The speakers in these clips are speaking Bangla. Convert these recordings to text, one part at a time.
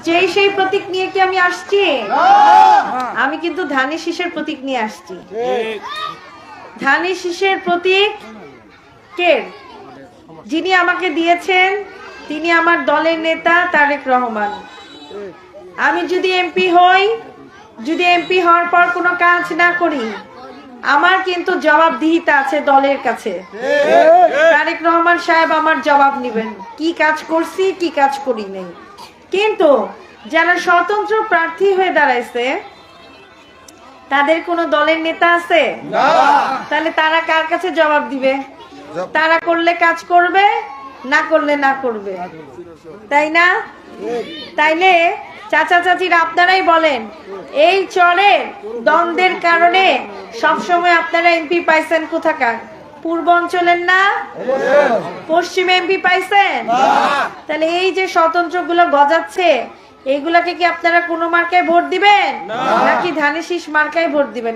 যেই সেই প্রতীক নিয়ে কি আমি আসছি? আমি কিন্তু ধানের শীষের প্রতীক নিয়ে আসছি। ধানের শীষের প্রতীক কে? যিনি আমাকে দিয়েছেন তিনি আমার দলের নেতা তারেক রহমান। আমি যদি এমপি হই, যদি এমপি হওয়ার পর কোনো কাজ না করি, আমার কিন্তু জবাবদিহিতা আছে দলের কাছে। তারেক রহমান সাহেব আমার জবাব নেবেন কি কাজ করছি কি কাজ করি নাই। কিন্তু যারা স্বতন্ত্র প্রার্থী হয়ে দাঁড়াইছে তাদের কোনো দলের নেতা আছে? তাহলে তারা কার কাছে জবাব দিবে? তারা করলে কাজ করবে, না করলে না করবে, তাই না? তাইলে চাচা চাচিরা আপনারাই বলেন, এই চরের দ্বন্দ্বের কারণে সবসময় আপনারা এমপি পাইছেন কোথাকার? পূর্ব অঞ্চলের না পশ্চিম এমপি পাইছেন? তাহলে এই যে স্বতন্ত্র গুলো গজাচ্ছে, এইগুলাকে কি আপনারা কোন মার্কায় ভোট দিবেন নাকি ধানের শীষ মার্কায় ভোট দিবেন?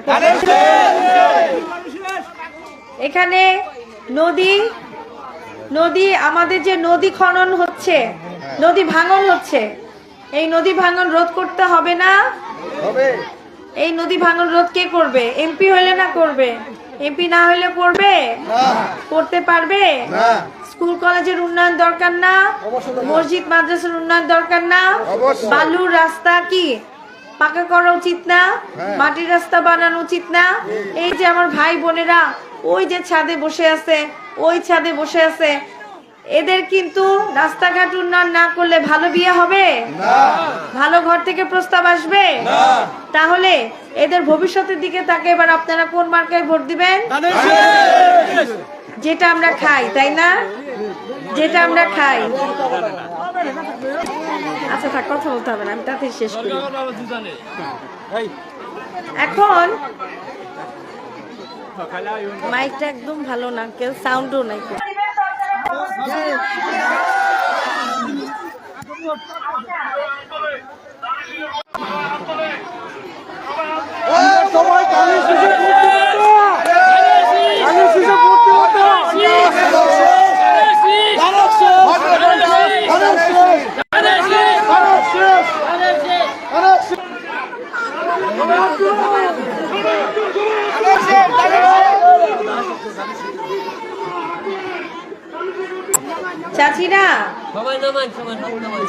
এখানে নদী নদী আমাদের যে নদী খনন হচ্ছে, নদী ভাঙন হচ্ছে, এই নদী ভাঙন রোধ করতে হবে না? এই নদী ভাঙন রোধ কে করবে? এমপি হইলে না করবে? এমপি না হইলে করবে? করতে পারবে? স্কুল কলেজের উন্নয়ন দরকার না? মসজিদ মাদ্রাসার উন্নয়ন দরকার না? বালুর রাস্তা কি পাকা করা উচিত না? মাটির রাস্তা বানানো উচিত না? এই যে আমার ভাই বোনেরা ওই যে ছাদে বসে আছে, ওই ছাদে বসে আছে, এদের কিন্তু রাস্তাঘাট উন্নয়ন না করলে ভালো বিয়ে হবে? ভালো ঘর থেকে প্রস্তাব আসবে? তাহলে এদের ভবিষ্যতের দিকে তাকে এবার আপনারা কোন মার্কায় ভোট দিবেন? যেটা আমরা খাই, তাই না? যেটা আমরা খাই। আচ্ছা থাক, কথা বলতে হবে না, আমি তাতে শেষ করি। এখন মাইকটা একদম ভালো না, কেউ সাউন্ডও নাই।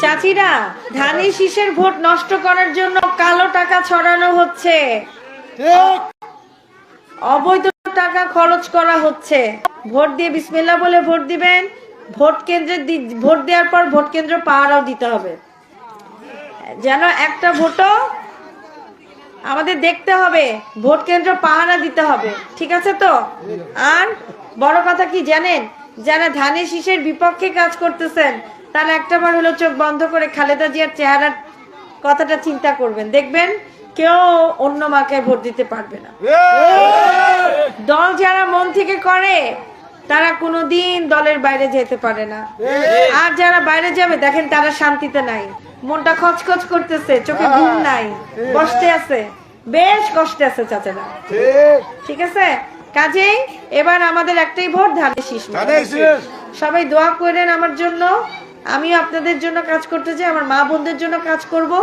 চাচিরা ধানের শীষের ভোট নষ্ট করার জন্য কালো টাকা ছড়ানো হচ্ছে, অবৈধ টাকা খরচ করা হচ্ছে। ভোট দিয়ে বিসমিল্লাহ বলে ভোট দিবেন। ভোট কেন্দ্রে ভোট দেওয়ার পর ভোট কেন্দ্র পাহারাও দিতে হবে, যেন একটা ভোটও আমাদের দেখতে হবে, ভোট কেন্দ্র পাহারা দিতে হবে, ঠিক আছে তো? আর বড় কথা কি জানেন, যারা ধানের শীষের বিপক্ষে কাজ করতেছেন তারা একটাবার হলো চোখ বন্ধ করে খালেদা জিয়ার চেহারার কথাটা চিন্তা করবেন, দেখবেন কেউ অন্য মার্কায় ভোট দিতে পারবে না। দল যারা মন থেকে করে তারা কোনোদিন দলের বাইরে যেতে পারে না। আর যারা বাইরে যাবে দেখেন তারা শান্তিতে নাই, মনটা খচখচ করতেছে, চোখে ঘুম নাই, কষ্টে আছে, বেশ কষ্টে আছে চাচারা, ঠিক আছে? কাজেই এবার আমাদের একটাই ভোট, ধানের শীষ। সবাই দোয়া করেন আমার জন্য, আমিও আপনাদের জন্য কাজ করতে চাই, আমার মা বোনদের জন্য কাজ করব।